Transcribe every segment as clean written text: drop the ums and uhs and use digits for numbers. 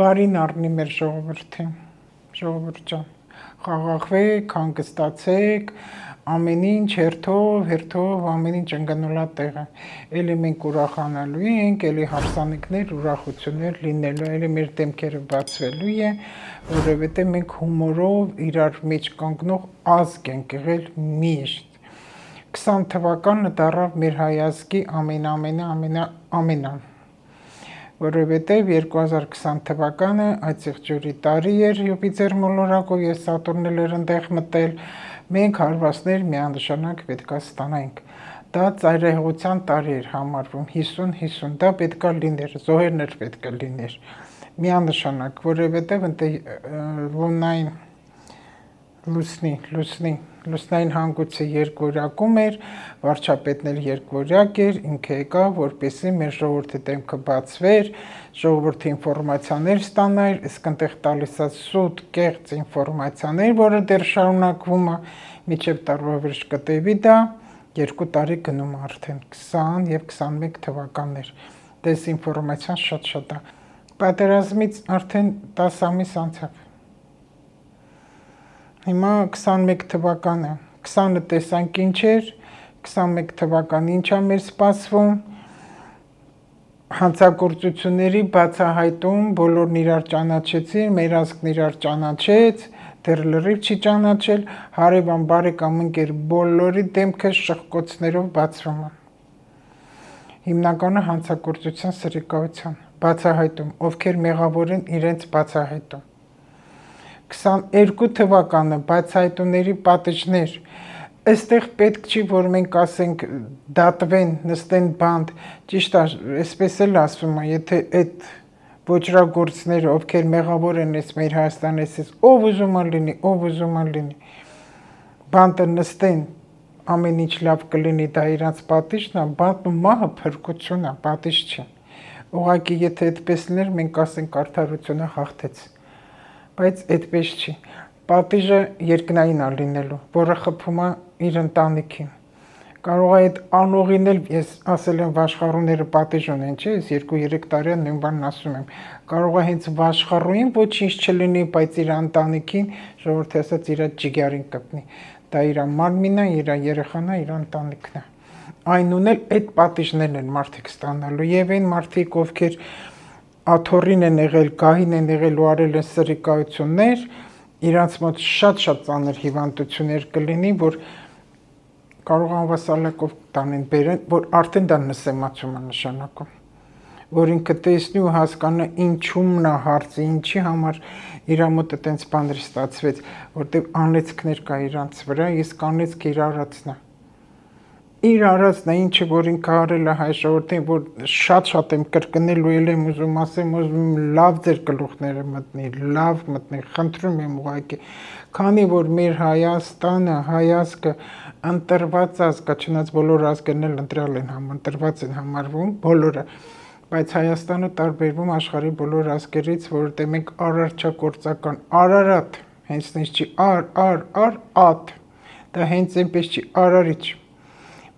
Բարին առնի մեր ժողովրդին, ժողովուրդ ջան, խաղաղվեք, հանգստացեք, ամեն ինչ հերթով ամեն ինչ ընկնոլա տեղը։ Էլի մենք ուրախանալու ենք, էլի հարսանիքներ, ուրախություններ լինելու, էլի մեր դեմքերը բացվելու է, որովհետև մենք հումորով իրար մեջ կանգնող ազգ ենք եղել միշտ։ 20 թվականը դառավ մեր հայազգի ամենան, որովհետև 2020 թվականը այծիղ ջուրի տարի էր Յուպիտեր մոլորակով եւ Սատուրնն էր ընդեղ մտել, մենք հարվածներ միանշանակ պետքա ստանանք։ Դա ծայրահեղության տարի էր համարվում 50-50, դա պետքա լիներ, զոհերն էր պետքա լիներ միանշանակ, որովհետև լունային լուսնային հանգույցը երկվորյակում էր, վարչապետն էլ երկվորյակ էր, ինքը եկավ, որպեսզի մեր ժողովրդի դեմքը բացվեր, ժողովրդի ինֆորմացիաներ ստանար, իսկ այնտեղ տալիս է սուտ, կեղծ ինֆորմացիաներ, որը դեռ շարունակվում է, մինչև տարվա վերջ կտևի դա, 2 տարի գնում արդեն 20 եւ 21 թվականներ, դեզինֆորմացիան շատ է, պատերազմից արդեն 10 ամիս անցավ։ Հիմա 21 թվականը, 20-ը տեսանք ինչ էր, 21 թվականը ինչ է մեր սպասվում, հանցագործությունների բացահայտում, բոլորն իրար ճանաչեցին, մեր ազգն իրար ճանաչեց, դեռ լրիվ չի ճանաչել, հարևան բարեկամ ընկեր բոլորի դեմքը շղկոցներով բացվում է։ Հիմնականը հանցագործության սրիկայության, բացահայտում, ովքեր մեղավոր են իրենց բացահայտում։ 22 թվականը բացահայտումների պատիժներ, այստեղ պետք չի, որ մենք ասենք դատվեն, նստեն բանդ, ճիշտ է, այսպես էլ ասվում է, եթե այդ ոճրագործները, ովքեր մեղավոր են այս մեր Հայաստանից, ով ուզում է լինի, բանդը նստեն, ամեն ինչ լավ կլինի, դա իրանց պատիժն է, բանդն ու մահը փրկություն է, պատիժ չի։ Ուղղակի եթե այդպես լիներ, մենք ասենք արդարությունը հաղթեց, բայց այդպես չի։ Պատիժը երկնային է լինելու, որը խփում է իր ընտանիքին։ Կարող է այդ անողին էլ, ես ասել եմ վաշխառուները պատիժ ունեն, չէ, ես 2-3 տարի նույն բանն ասում եմ։ Կարող է հենց վաշխառուին ոչինչ չլինի, բայց իր ընտանիքին, ժողովրդի ասած, իր ջիգարին կպնի։ Դա իր մարմինն է, իր երեխան է, իր ընտանիքն է։ Այնուն էլ այդ պատիժներն են մարդիկ ստանալու եւ այն մարդիկ, ովքեր աթոռին են եղել, գահին են եղել ու արել են սրիկայություններ, իրանց մոտ շատ ծանր հիվանդություններ կլինի, որ կարող անվասալակով տանեն բերեն, որ արդեն դա նսեմացում է նշանակում, որ ինքը տեսնի ու հասկանա ինչումն է հարցը, ինչի համար իր մոտ այտենց բաներ ստացվեց, որտեղ անեծքներ կա իրանց վրա, իսկ անեծքը իր արածն է, ինչը որ ինքը արել է հայ ժողովրդին, որ շատ եմ կրկնել ու եմ ուզում ասեմ, ուզում լավ ձեր գլուխները մտնի, լավ մտնի, խնդրում եմ ուղղակի, քանի որ մեր Հայաստանը, հայազգը ընտրված ազգ է, չնայած բոլոր ազգերն էլ ընտրյալ են ընտրված են համարվում, բոլորը, բայց Հայաստանը տարբերվում աշխարհի բոլոր ազգերից, որովհետև մենք արարչագործական, Արարատ, հենց նույնիսկ չի ատ, դա հենց այնպես չի, արարիչ։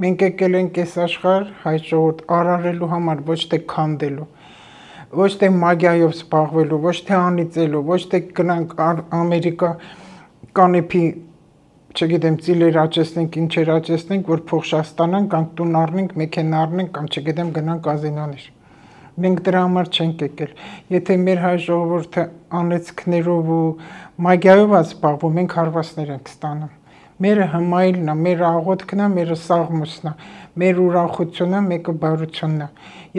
Մենք եկել ենք այս աշխարհ հայ ժողովուրդ արարելու համար, ոչ թե քանդելու, ոչ թե մագիայով զբաղվելու, ոչ թե անիծելու, ոչ թե գնանք Ամերիկա կանեփի, չգիտեմ, ծիլեր աճեցնենք, ինչեր աճեցնենք, որ փող շատ ստանանք, կամ տուն առնենք, մեքենա առնենք, կամ չգիտեմ, գնանք կազինոներ։ Մենք դրա համար չենք եկել։ Եթե մեր հայ ժողովուրդը անեծքներով ու մագիայով է զբաղվում, մենք հարվածներ ենք ստանում։ Մերը հմայելն է, մեր աղոթքն է, մեր սաղմոսն է, մեր ուրախությունը, մեկը բարությունն է։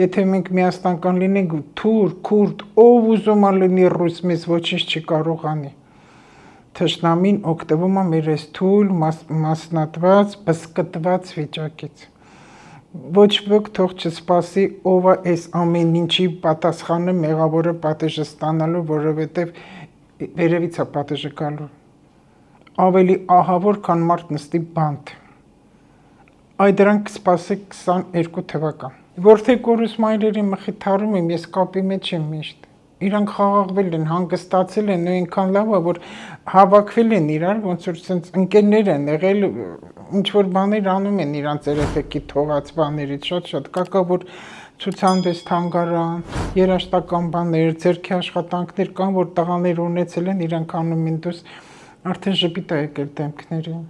Եթե մենք միասնական լինենք, թուր, քուրդ, ով ուզում է լինի ռուս, մեզ ոչինչ չի կարող անի։ Թշնամին օգտվում է մեր այս թույլ, մասնատված, բսկտված վիճակից։ Ոչ ոք թող չսպասի, ով է այս ամեն ինչի պատասխանը, մեղավորը պատիժը ստանալու, որովհետև վերևից է պատիժը գալու։ Ավելի ահավոր, քան մարդ նստի բանդ։ Այդ դրանք կսպասեք 22 թվական։ Որդեկորուս մայրերի մխիթարում եմ, ես կապի մեջ եմ միշտ։ Իրանք խաղաղվել են, հանգստացել են, ու այնքան լավ է, որ հավաքվել են իրար, ոնց որ sense ընկերներ են եղել, ինչ որ բաներ անում են իրանց երեխեքի թողած բաներից, շատ կակա, որ ցուցահանդես, թանգարան, երաժշտական բաներ, ձեռքի աշխատանքներ կան, որ տղաներ ունեցել են, իրանք անում են դուս արդեն ժպիտ է եկել դեմքներին։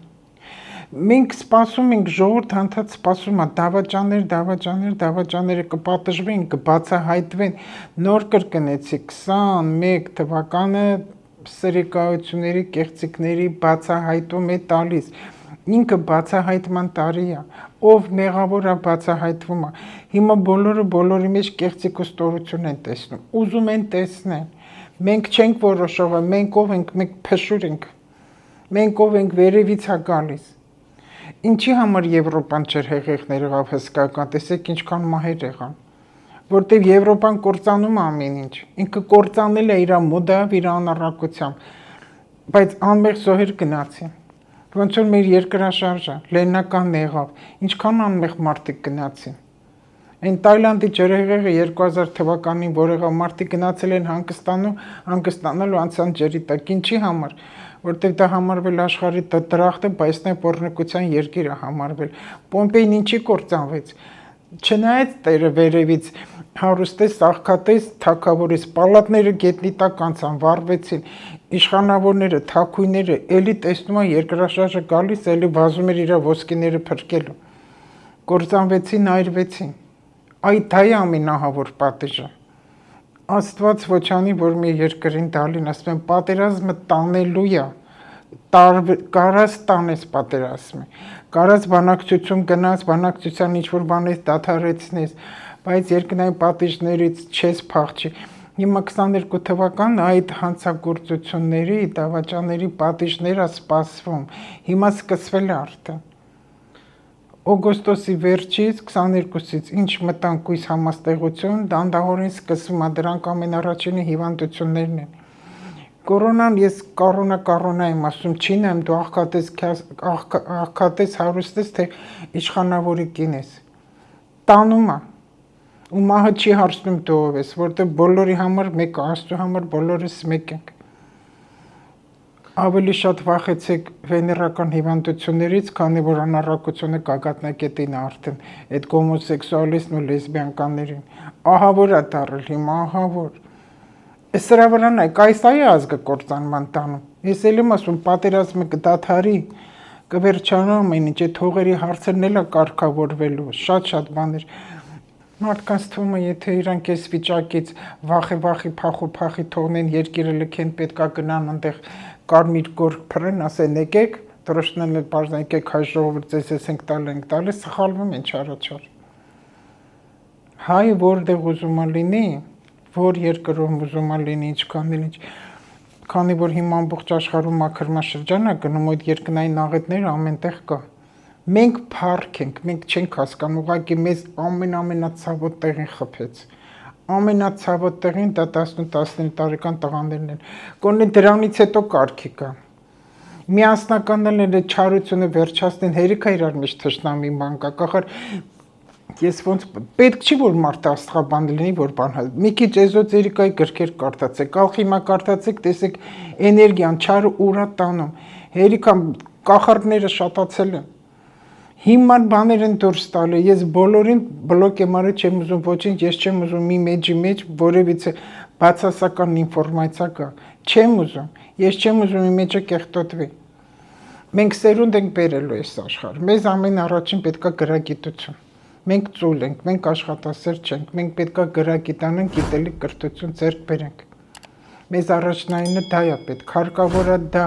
Մենք սպասում ենք, ժողովուրդ հանդած սպասում է, դավաճանները կպատժվեն, կբացահայտվեն, նոր կրկնեցի 21 թվականը սրիկայությունների, կեղծիքների բացահայտում է տալիս, ինքը բացահայտման տարի է, ով մեղավոր է բացահայտվում է, հիմա բոլորը բոլորի մեջ կեղծիք ու ստորություն են տեսնում, ուզում են տեսնեն, մենք չենք որոշողը, մենք ով ենք, մենք փշուր ենք, մենք ով ենք վերևից է գալիս, ինչի համար Եվրոպան չէր հեղեղներ եղավ հսկայական, տեսեք ինչքան մահեր եղան, որտեվ Եվրոպան կործանում ամեն ինչ, ինքը կործանել է իր մոդայով, իր անառակությամբ, բայց անմեղ զոհեր գնացին, ոնց որ մեր երկրաշարժը, լեննականն եղավ, ինչքան անմեղ մարդիկ գնացին, այն Տայլանդի ջրհեղեղը 2000 թվականին, որ եղավ, մարդիկ գնացել են հանգստանալու անցան ջրի տակ, ինչի համար, որտեվ դա համարվել աշխարհի դրախտը, բայց նա բռնկության երկիր է համարվել, Պոմպեին ինչի կործանվեց, չնայած Տերը վերևից հարուստես, աղքատես, թագավորես, պալատները գետնի տակ անցան, վառվեցին, իշխանավորները, թագույնները, էլի տեսնում են երկրաշարժը գալիս, էլի վազում էր իր ոսկիները փրկելու, կործանվեցին, այրվեցին, այդ դա է ամենահավոր պատիժը, Աստված ոչ անի, որ մի երկրին դալին, ասում են պատերազմը տանելու է, կարած տանես պատերազմը, կարած բանակցություն գնաց, բանակցության ինչ-որ բանից դադարեցնես, բայց երկնային պատիժներից չես փախչի, հիմա 22 թվականն այդ հանցագործությունների, դավաճանների պատիժները սպասվում, հիմա սկսվել է արդեն, օգոստոսի վերջից 22-ից ինչ մտան կույս համաստեղություն, դանդաղորեն սկսվում է, դրանք ամենառաջինը հիվանդություններն են, կորոնան ես կառոնա եմ ասում, չի նայում դու աղքատես, հարուստ ես, թե իշխանավորի կին ես, տանում է, ու մահը չի հարցնում դու ով ես, որտեղ բոլորի համար մեկ է, Աստծո համար բոլորս մեկ ենք, ավելի շատ վախեցեք վեներական հիվանդություններից, քանի որ անառակությունը գագաթնակետին է արդեն, այդ հոմոսեքսուալիստն ու լեսբիանկաներին, ահա որ է դարել հիմա, ահա որ, սրա վրա նայք, այս է ազգը կործանման տանում, ես էլ եմ ասում, պատերազմը կդադարի, կվերջանա ամեն ինչ, այդ հողերի հարցերն էլ է կարգավորվելու, շատ բաներ, մարդկանց թվում է, եթե իրանք այս վիճակից վախի փախի թողնեն, երկիրը լքեն, պետքա գնան այնտեղ կարմիր գորգ փռեն, ասեն եկեք, դրոշներն էլ բարձր եկեք հայ ժողովուրդ ձեզ ենք տալիս, սխալվում են չարաչար։ Հայը որտեղ ուզում է լինի, որ երկրում ուզում է լինի, ինչքան էլ ինչ, քանի որ հիմա ամբողջ աշխարհում մաքրմաշրջան է գնում, այդ երկնային աղետները ամենտեղ կա։ Մենք փառք ենք, մենք չենք հասկանում, ուղղակի մեզ ամենացավոտ տեղին խփեց։ Ամենացավոտ տեղին դա 18-19 տարեկան տղաներն են։ Կոնե դրանից հետո կարգի կա։ Միասնականներն չարությունը վերջացնեն, հերիք է իրար մեջ թշնամի մանկա, կախար ես ոնց պետք չի որ մարդը աստղաբան լինի, որ բան հա։ Մի քիչ էզոտերիկայի գրքեր կարդացեք, ալխիմա կարդացեք, տեսեք էներգիան չարը ուրա տանում։ Հերիք կախարդները շատացել են։ Հիմար բաներ են դուրս տալի, ես բոլորին բլոկ եմ արել, չեմ ուզում ոչինչ, ես չեմ ուզում մի մեջի մեջ որևիցե բացասական ինֆորմացիա կա, չեմ ուզում, ես չեմ ուզում մի մեջը կեղտոտվի։ Մենք սերունդ ենք բերելու այս աշխարհ, մեզ ամեն առաջին պետքա գրագիտություն, մենք ծուլ ենք, մենք աշխատասեր չենք, մենք պետքա գրագիտանանք, գիտելիք կրթություն ձեռք բերենք, մեզ առաջնայինը դա է պետք, հարկավոր է դա,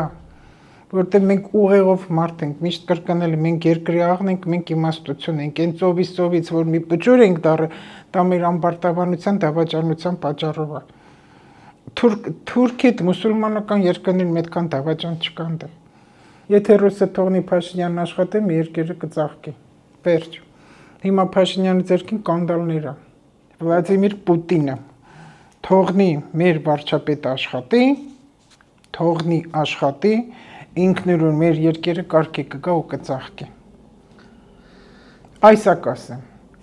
որտեղ մենք ուղեղով մարդ ենք, միշտ կրկնել մենք երկրի աղն ենք, մենք իմաստություն ենք, այն ծովից, որ մի պճուր ենք դառը, դա մեր ամբարտավանության, դավաճանության պատճառով է։ Թուրքիդ մուսուլմանական երկրներում այդքան դավաճան չկա այնտեղ։ Եթե ռուսը թողնի Փաշինյանն աշխատի, երկիրը կծաղկի։ Վերջ։ Հիմա Փաշինյանի ձեռքին կանդալներ է։ Վլադիմիր Պուտինը թողնի մեր վարչապետը աշխատի, ինքնուրույն մեր երկիրը կարգի կգա ու կծաղկի։ Այս է կասեմ,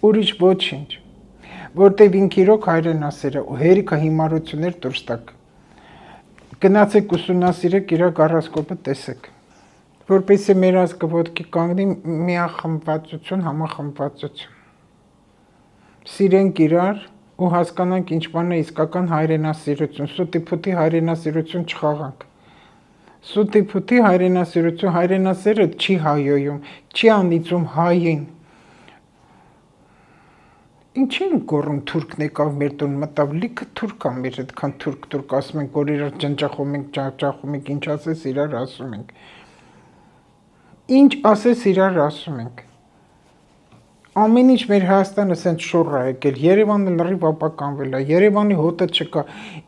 ուրիշ ոչինչ, որտեվ ինք իրոք հայրենասեր է ու հերիքը հիմարություններ դուրս տակ։ Գնացեք ուսումնասիրեք իր գառասկոպը տեսեք, որպեսզի մեր ազգը ոտքի կանգնի միախմբվածություն, համախմբվածություն։ Սիրենք իրար ու հասկանանք ինչ բան է իսկական հայրենասիրություն, սուտի փուտի հայրենասիրություն չխաղանք։ Սուտի փուտի հայրենասիրը չի հայոյում, չի անիծում հային։ Ինչի են գոռում թուրքն եկավ մեր տուն մտավ, լիքը թուրք ա մեր այդքան թուրք ասում ենք, որ իրար ջնջախում ենք, ջախջախում ենք, ինչ ասես իրար ասում ենք։ Ինչ ասես իրար ասում ենք։ Ամեն ինչ մեր Հայաստանը սենց շուռ ա եկել, Երևանը լրիվ ապականվել ա, Երևանի հոտը չկա,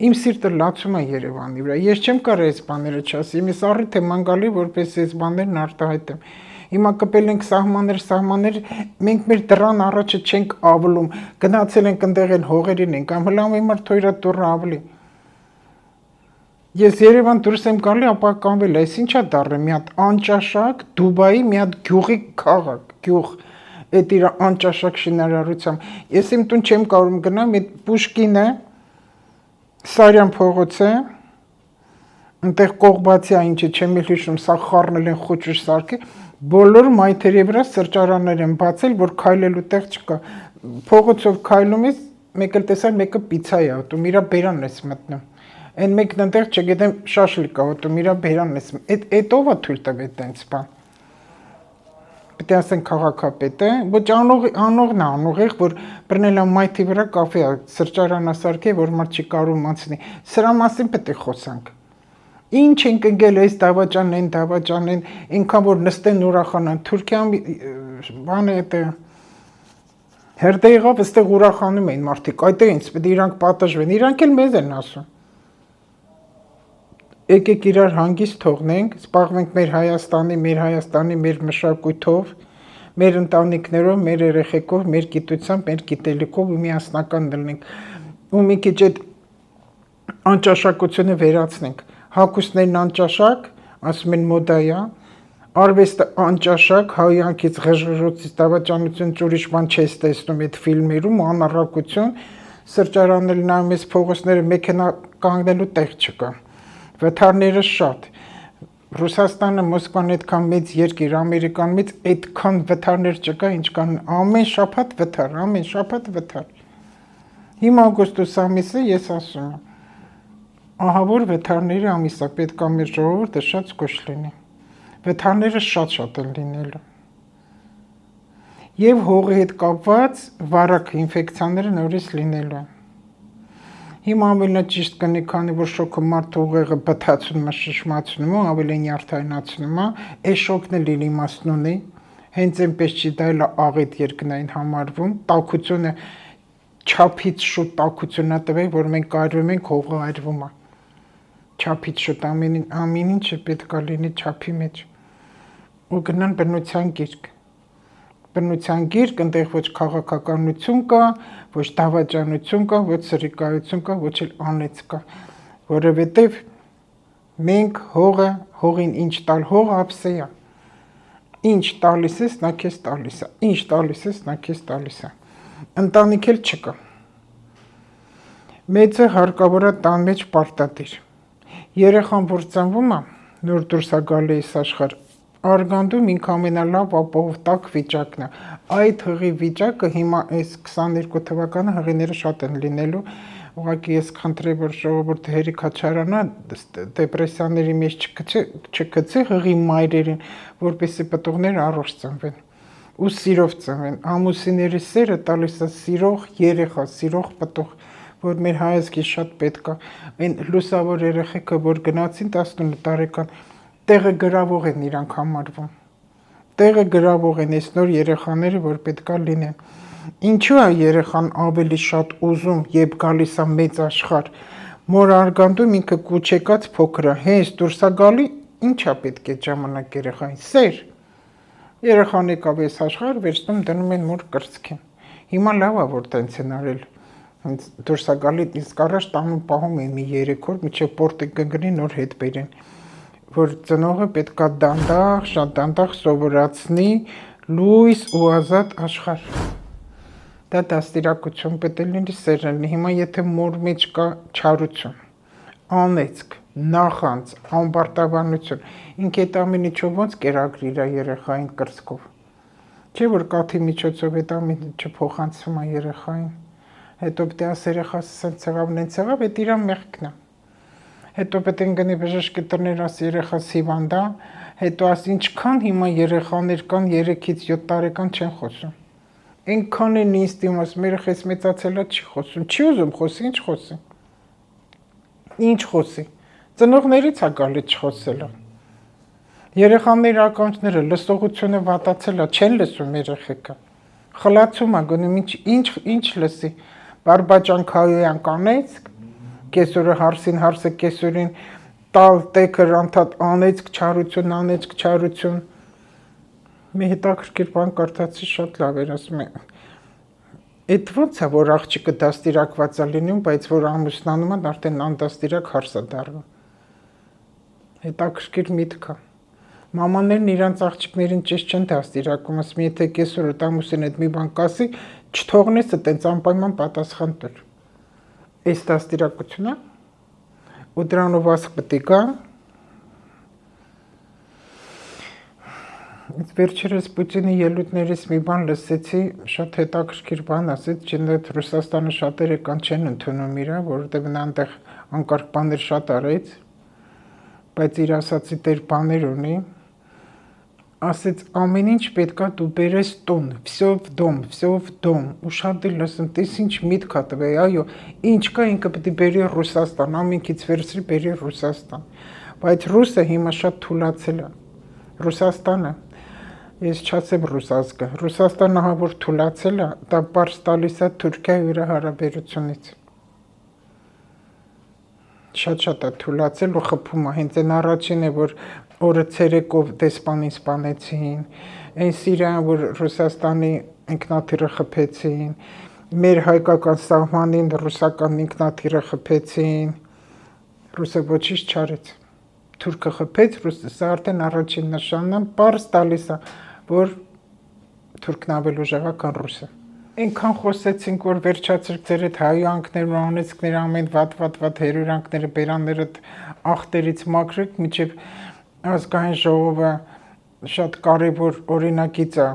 իմ սիրտը լացում ա Երևանի վրա, ես չեմ կարող այս բաները չասեմ, ես առիթ եմ անգալի, որպես այս բաներն արտահայտեմ։ Հիմա կպել ենք սահմաններ, մենք մեր դրան առաջը չենք ավլում, գնացել ենք ընդեղ են հողերին ենք, ամլամ իմար թոյրա տուրը ավլի։ Ես Երևան դուրս եմ գալի ապականվել, այս ինչա դարը, մի հատ անճաշակ, Դուբայի մի հատ գյուղի քաղաք, գյուղ, այդ իր անճաշակ շինարարությամբ, ես իմ տուն չեմ կարող գնամ, այդ Պուշկինը, Սարյան փողոց է, ընդեղ կողբացի այնչը չեմ էլ հիշում, սա խառնել են խոճուր սարքի, բոլոր մայթերի վրա սրճարաններ են բացել, որ քայլելու տեղ չկա, փողոցով քայլում ես, մեկ էլ տեսար, մեկը պիցա է ատում, իրա բերանն ես մտնում, այն մեկն ընդեղ չգիտեմ շաշլիկ ա ատում, իրա բերանն ես, այդ ով ա թույլ տվել տենց բան, պետք է ասեն քաղաքապետը, ոչ անողն է անուղեղ, որ բռնել ա մայթի վրա կաֆե ա, սրճարանասարքի, որ մարդ չի կարող անցնի, սրա մասին պետք է խոսանք։ Ինչ ենք ընկել այս դավաճանեն, ինքան որ նստեն ուրախանան, Թուրքիան բան է դա հերդե եղավ, այստեղ ուրախանում էին մարդիկ, այդտեղ ինձ պետք է իրանք պատժվեն, իրանք էլ մեզ են ասում։ Եկեք իրար հանգիստ թողնենք, զբաղվենք մեր Հայաստանի, մեր մշակույթով, մեր ընտանիքներով, մեր երեխեքով, մեր գիտությամբ, մեր գիտելիքով ու միասնական լինենք, ու մի քիչ այդ անճաշակությունը վերացնենք։ Հագուստներն անճաշակ, ասում են մոդայա, արվեստը անճաշակ, հայյանքից ղժղժոցից դավաճանություն ուրիշ բան չես տեսնում այդ ֆիլմերում, անառակություն, սրճարաններ նայում ես փողոցները մեքենա կանգնելու տեղ չկա։ Վթարները շատ, Ռուսաստանը, Մոսկվան այդքան մեծ երկիր, Ամերիկան մեծ այդքան վթարներ չկա, ինչքան ամեն շաբաթ վթար։ Հիմա օգոստոս ամիսը ես ասում եմ, ահա որ վթարների ամիս է, պետք է մեր ժողովուրդը շատ զգոչ լինի, վթարները շատ են լինելու, և հողի հետ կապված վարակ ինֆեկցիաները նորից լինելու են։ Հիմա ամենաճիշտ կնի, քանի որ շոկը մարդու ուղեղը բթացնում է, շշմացնում է, ավելի նյարդայնացնում է, այս շոկն էլ իր իմաստն ունի, հենց այնպես չի, դա էլ աղիտ երկնային համարվում, տաքությունը չափից շուտ տաքություն է տվել, որ մենք այրվում ենք, հողը այրվում է, չափից շուտ ամեն ինչը պետք է լինի չափի մեջ, ու գնան բնության գիրք, ընդեղ ոչ քաղաքականություն կա, ոչ դավաճանություն կա, ոչ սրիկայություն կա, ոչ էլ անեծ կա, որովհետև մենք հողին ինչ տալ, հողը ափսե է, ինչ տալիս ես, նա քեզ տալիս է, ինչ տալիս ես, նա քեզ տալիս է, ընտանիք էլ չկա, մեծը հարկավոր է տան մեջ պարտադիր, երեխան որ ծնվում է, նոր դուրս է գալիս այս աշխարհ, արգանդում ինք ամենալավ ապահով տաք վիճակն է, այդ հղի վիճակը հիմա այս 22 թվականը հղիները շատ են լինելու, ուղղակի ես խնդրեմ, որ ժողովուրդը հերիքա չարանա, դեպրեսիաների մեջ չգցի հղի մայրերին, որպեսզի պտուղները առողջ ծնվեն ու սիրով ծնվեն, ամուսինների սերը տալիս է սիրող երեխա, սիրող պտուղ, որ մեր հայազգի շատ պետք է, այն լուսավոր երեխեքը, որ գնացին 19 տարեկան, տեղը գրավող են իրանք համարվում, տեղը գրավող են այս նոր երեխաները, որ պետք է լինեն, ինչու է երեխան ավելի շատ ուզում, երբ գալիս է մեծ աշխարհ, մոր արգանդում ինքը կուչեկած փոքր է, հենց դուրս է գալի, ինչա պետք է ժամանակ երեխային, սեր, երեխան եկավ այս աշխարհ, վերցնում դնում են մոր կրծքին, հիմա լավ է, որ տենց են արել, դուրս է գալի, իսկ առաջ տանում պահում են մի 3 օր, մինչև պորտիկ կգնի նոր հետ բերեն, որ ծնողը պետք է դանդաղ, շատ դանդաղ սովորացնի լույս ու ազատ աշխարհ, դա դաստիարակություն պետք է լինի, սեր լինի, հիմա եթե մոր մեջ կա չարություն, անեծք, նախանձ, անպարտաբանություն, ինք այդ ամեն ինչով ոնց կերակրի իր երեխային կրծքով, Չէ որ կաթի միջոցով այդ ամենը չփոխանցվում է երեխային։ Հետո պետք է ասել երեխաս սենց եղավ, նենց եղավ, այդ իր մեղքն է։ Հետո պետք է գնի բժշկի տրներ աս երեխաս հիվանդ է, հետո աս ինչքան հիմա երեխաներ կան 3-ից 7 տարեկան չեն խոսում։ Այնքան են ինձ դիմաց, մեր երեխաս մեծացել է չի խոսում, չի ուզում խոսի, ինչ խոսի։ Ինչ խոսի։ Ծնողներից է գալի չխոսելը։ Երեխաների ականջները լսողությունը վատացել է, չեն լսում երեխեքը։ Խլացում է գնում ինչ լսի։ Բարբաջան Քայոյան կանեց, կեսօրը հարսին հարսը կեսօրին տալ տեքր անդադ անեցք չարություն։ Մի հետաքրքիր բան կարդացի շատ լավ էր, ասում է։ Այդ ոնց է որ աղջիկը դաստիարակված է լինում, բայց որ ամուսնանում է, արդեն անդաստիարակ հարս է դառնում։ Հետաքրքիր միտք է։ Մամաներն իրանց աղջիկներին ճիշտ չեն դաստիարակում, ասում եթե կեսօրը ամուսին հետ մի բան կասի, չթողնես այտենց անպայման պատասխան տալ։ Այս դաստիարակությունն է, ու դրանով ասք պետք է գա։ Վերջերս Պուտինի ելույթներից մի բան լսեցի, շատ հետաքրքիր բան ասեց, չնայած Ռուսաստանը շատերը կան չեն ընդունում իրա, որովհետև նա այնտեղ անկարգ բաներ շատ արեց, բայց իր ասացի դեր բաներ ունի, ասեց ամեն ինչ պետքա դու բերես տուն, всё в дом, ու շատ էլ լսում, տես ինչ միտք է տվել, այո, ինչ կա ինքը պետք է բերի Ռուսաստան, ամենքից վերցրի բերի Ռուսաստան, բայց ռուսը հիմա շատ թուլացել է, Ռուսաստանը, ես չասեմ ռուս ազգը, Ռուսաստանը հա որ թուլացել է, դա պարզ տալիս է Թուրքիայի իր հարաբերությունից, շատ է թուլացել ու խփում է, հենց այն առաջին է, որ օրը ցերեկով դեսպանին սպանեցին, այն Սիրիան, որ Ռուսաստանի ինքնաթիռը խփեցին, մեր հայկական սահմանին ռուսական ինքնաթիռը խփեցին, ռուսը ոչինչ չարեց, թուրքը խփեց, ռուսը, սա արդեն առաջին նշանն է, պարզ տալիս է, որ թուրքն ավելի ուժեղ է, քան ռուսը։ Այնքան խոսեցինք, որ վերջացրեք ձեր այդ հայանքներն ու անեծքները, ամեն վատ հերյուրանքները, բերանները ախտերից մաքրեք, մինչև ազգային ժողովը շատ կարևոր օրինակից է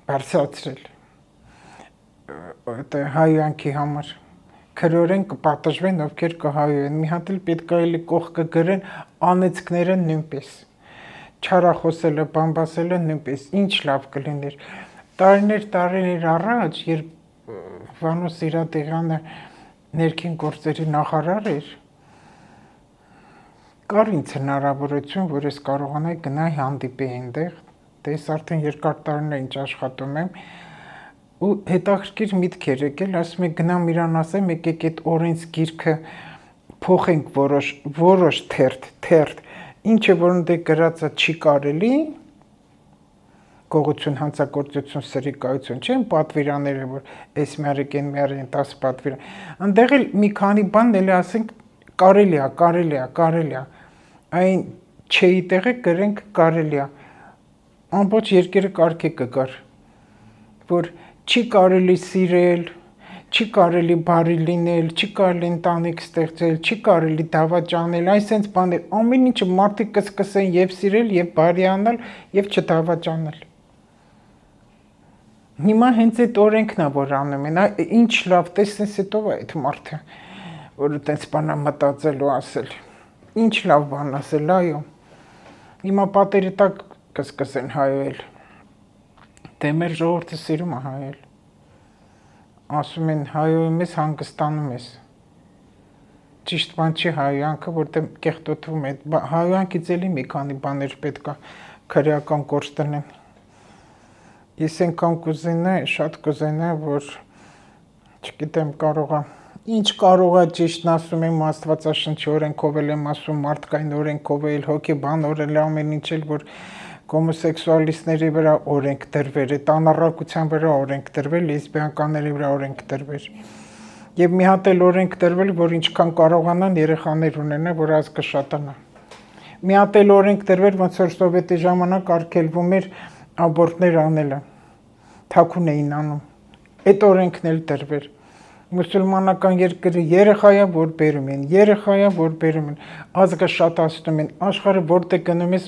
բարձրացրել այդ հայանքի համար։ Քրորեն կպատժվեն, ովքեր կհայոեն։ Մի հատ էլ պետք է էլի կողքը գրեն անեծքները նույնպես։ Չարախոսելը, բամբասելը նույնպես, ինչ լավ կլիներ։ Տարիներ առաջ, երբ Վանո Սիրադեղյանը ներքին գործերի նախարար էր, կար ինձ հնարավորություն, որ ես կարողանայի գնալ հանդիպեի այնտեղ, դες արդեն երկար տարիներ ինչ աշխատում եմ, ու հետաքրքիր միտք էր եկել, ասում եմ գնամ իրան ասեմ, եկեք այդ օրենսգիրքը փոխենք որոշ թերթ, ինչը որ դե գրած է չի կարելի, գողություն, հանցագործություն, սրիկայություն, չեն պատվիրանները, որ այս միարեք, են միարեն 10 պատվիրան, ընդեղ էլ մի քանի բան էլ ասենք կարելի է, այն չէի տեղը գրենք կարելի է, ամբողջ երկիրը կարգի կգար, որ չի կարելի սիրել, չի կարելի բարի լինել, չի կարելի ընտանիք ստեղծել, չի կարելի դավաճանել, այսենց բաներ, ամեն ինչը մարդիկ կսկսեն եւ սիրել, եւ բարի անել, եւ չդավաճանել։ Հիմա հենց այդ օրենքն է, որ անում են, ինչ լավ տեսնես հետո այդ մարդը, որ այդպես բան մտածել ու ասել, ինչ լավ բան ասել, այո, հիմա պատերի տակ կսկսեն հայոել, դե մեր ժողովուրդը սիրում է հայոել, ասում են հայոյում ես, հանգստանում ես, ճիշտ բան չի հայոյանքը, որտեղ կեղտոտվում է, հայոյանքից էլի մի քանի բաներ պետք է քրեական գործ տնեն, ես ենքան կուզենայի, շատ կուզենայի, որ չգիտեմ ինչ կարող է ճիշտն ասում եմ աստվածաշնչի օրենքով էլ եմ ասում, մարդկային օրենքով էլ, հոգեբան օրել ամեն ինչ էլ, որ հոմոսեքսուալիստների վրա օրենք դրվեր, այդ անառակության վրա օրենք դրվել, լեսբիանկաների վրա օրենք դրվեր։ Եվ մի հատ էլ օրենք դրվել, որ ինչքան կարողանան երեխաներ ունենան, որ ազգը շատանա։ Մի հատ էլ օրենք դրվել, ոնց որ սովետի ժամանակ արգելվում էր աբորտներ անելը, թաքուն էին անում, այդ օրենքն էլ դրվեր, մուսուլմանական երկրի երեխայա, որ բերում են, ազգը շատացնում են, աշխարհը որտեղ գնում ես,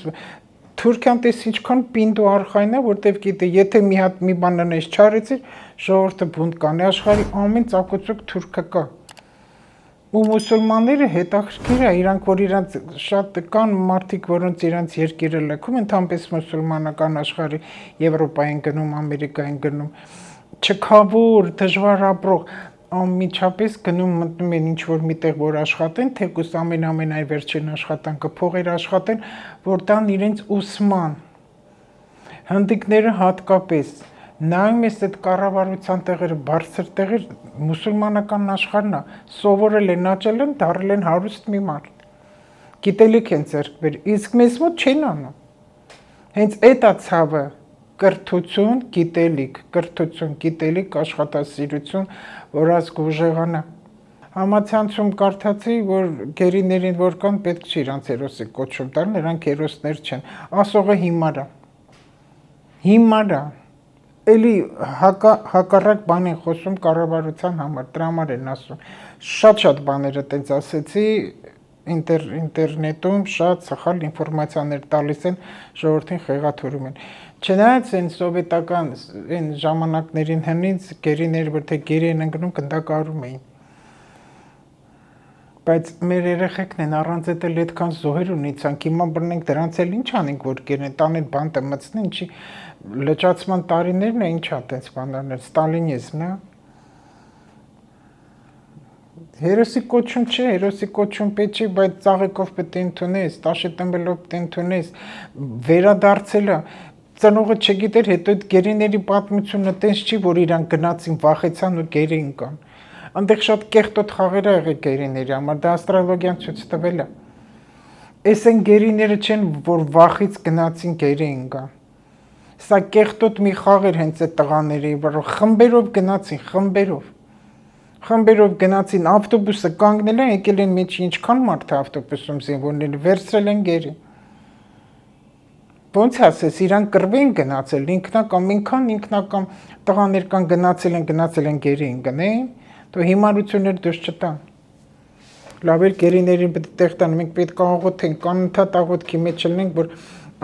Թուրքիան տես ինչքան պինդ ու արխայն է, որտեվ գիտե, եթե մի հատ մի բան անես չարեցիր, ժողովուրդը բունտ կանի, աշխարհի ամեն ծակուցուկ թուրքը կա։ Ու մուսուլմանները հետաքրքիր է, իրանք որ իրանք շատ կան մարդիկ, որոնց իրանք երկիրը լքում, ընդհանրապես մուսուլմանական աշխարհի Եվրոպային գնում, Ամերիկային գնում, չքավոր, դժվար ապրող անմիջապես գնում մտնում են ինչ որ միտեղ որ աշխատեն, թեկուզ ամեն վերջին աշխատանքը փողեր աշխատեն, որ տան իրենց ուսման։ Հնդիկները հատկապես նայում ես այդ կառավարության տեղերը, բարձր տեղեր, մուսուլմանական աշխարհն է, սովորել են, աճել են, դարել են հարուստ մի մարդ։ Գիտելիք են ձեռք բերել, իսկ մեզ մոտ չեն անում։ Հենց այդ է ցավը, կրթություն, գիտելիք, աշխատասիրություն, որ ազգ ուժեղանա։ Համացանցում կարդացի, որ գերիներին որ կան, պետք չի իրանց հերոսի կոչում տալ, նրանք հերոսներ չեն։ Ասողը հիմար է։ Էլի հակառակ բան են խոսում կառավարության համար, դրա համար են ասում։ Շատ բաները տենց ասեցի, ինտերնետում շատ սխալ ինֆորմացիաներ տալիս են, ժողովրդին խեղաթյուրում են։ Չնայած այն սովետական այն ժամանակներին հնից գերիներ, որ թե գերի են ընկնում, գնդակահարում էին։ Բայց մեր երեխեքն են առանց այդ էլ այդքան զոհեր ունեցանք, հիմա բռնենք դրանց էլ ինչ անենք, որ գերեն, տանեն բանտը մտցնեն, ինչի լճացման տարիներն է, ինչ է տենց բանալներ, ստալինիզմն է։ Հերոսի կոչում չէ, հերոսի կոչում պետք չի, բայց ծաղիկով պետք է ընդունես, տաշի տմբելով պետք է ընդունես, վերադարձելը, ծնողը չգիտեր, հետո այդ գերիների պատմությունը տենց չի, որ իրանք գնացին, վախեցան ու գերի ընկան։ Այնտեղ շատ կեղտոտ խաղեր ա եղել գերիների համար, դա աստրոլոգիան ցույց տվել է։ Էս են գերիները չեն, որ վախից գնացին գերի ընկան։ Սա կեղտոտ մի խաղ էր հենց այդ տղաների, որ խմբերով գնացին, ավտոբուսը կանգնել են, եկել են մեջ ինչքան մարդ է ավտոբուսում զինվորներ, վերցրել են գերի։ Ոնց ասես, իրան կռվեն գնացել, ինքնակամ տղաներ կան գնացել են գերի ընկնեն, તો հիմարություններ դուրս չտան։ Լավ էլ գերիներին պետք է տեղ տան, մենք պետք է աղոթենք, անընդհատ աղոթքի մեջ լինենք, որ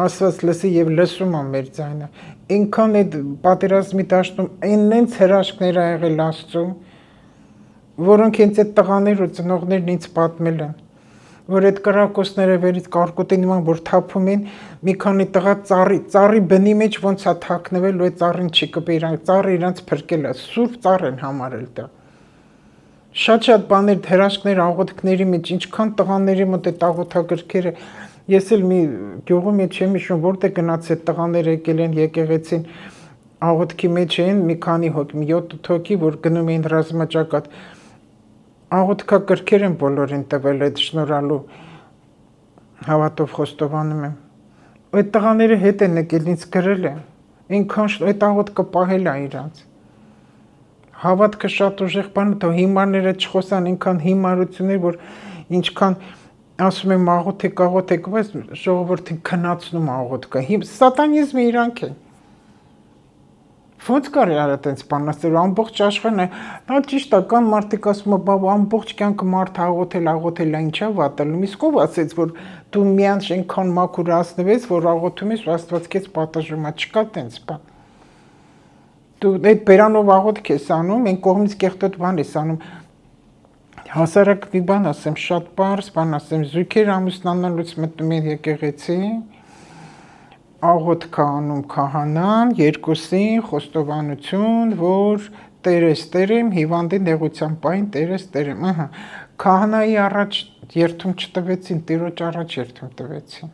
Աստված լսի եւ լսում է մեր ձայնը։ Ինքան այդ պատերազմի դաշտում այնենց հրաշքներ ա եղել Աստծո, որոնք հենց այդ տղաներ ու ծնողներն ինձ պատմել են, որ այդ կրակոցները վերից կարկոտին նման որ թափում են, մի քանի տղա ծառի բնի մեջ ոնց է թաքնվել ու այդ ծառին չի կպի իրանք, ծառը իրանց փրկել է, սուրբ ծառ են համարել դա։ Շատ բաներ, հրաշքներ, աղոթքների մեջ, ինչքան տղաների մոտ այդ աղոթագրքերը, ես էլ մի գյուղում չեմ հիշում, որտեղ գնաց այդ տղաները եկել են եկեղեցին, աղոթքի մեջ են մի քանի հոգի, 7-8 հոգի, որ գնում էին ռազմաճակատ, աղոթքագրքեր են բոլորին տվել այդ շնորհալու հավատով խոստովանում եմ։ Այդ տղաները հետ են եկել, ինձ գրել են, ինքան այդ աղոթքը պահել է իրանց։ Հավատքը շատ ուժեղ բան է, թող հիմարները չխոսան, ինքան հիմարություններ, որ ինչքան ասում եմ աղոթեք, բայց ժողովրդին քնացնում աղոթքը։ Սատանիզմը իրանք են։ Ոնց կարելի է այդպես բան ասել, ամբողջ աշխարհն է, դա ճիշտ է, կան մարդիկ ասում են, բա ամբողջ կյանքը մարդ աղոթել, ինչա վատալու, իսկ ով ասեց, որ դու միայն այնքան մաքուր ասնվես, որ աղոթում ես ու Աստված քեզ պատժում է, չկա տենց բան։ Դու այդ բերանով աղոթք ես անում, այն կողմից կեղտոտ բան ես անում։ Հասարակ մի բան ասեմ, շատ պարզ բան ասեմ, զույգեր ամուսնանալուց մտնում են եկեղեցի, աղոթք անում քահանան, երկուսին խոստովանություն, որ Տերես Տերեմ, հիվանդի նեղության պահին Տերես Տերեմ, քահանայի առաջ երդում չտվեցին, Տիրոջ առաջ երդում տվեցին։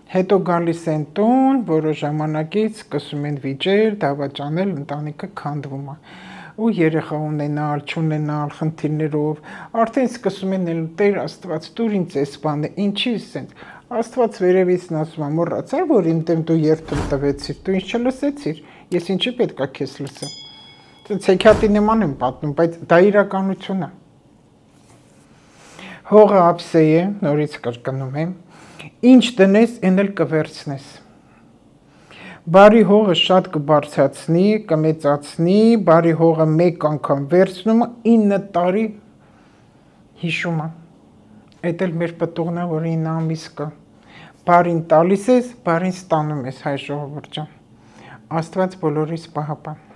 Հետո գալիս են տուն, որոշ ժամանակից սկսում են վիճել, դավաճանել, ընտանիքը քանդվում է։ Ու երեխա ունենալ, չունենալ, խնդիրներով, արդեն սկսում են Տեր Աստված, դուր ինձ էս բանը, ինչի՞ սենց։ Աստված վերևից ասում է, մոռացար, որ իմ դեմ դու երդում տվեցիր, դու ինձ չլսեցիր, ես ինչի պետք է քեզ լսեմ։ Ցեքիաթի նման եմ պատմում, բայց դա իրականություն է։ Հողը ափսե է, նորից կրկնում եմ, ինչ տնես, այն էլ կվերցնես։ Բարի հողը շատ կբարձրացնի, կմեծացնի, բարի հողը մեկ անգամ վերցնում է, 9 տարի հիշում է։ Այդ էլ մեր պտուղն է, որ 9 ամիս կա։ բարին տալիս ես, բարին ստանում ես, հայ ժողովուրդ ջան։ Աստված բոլորիս պահապան։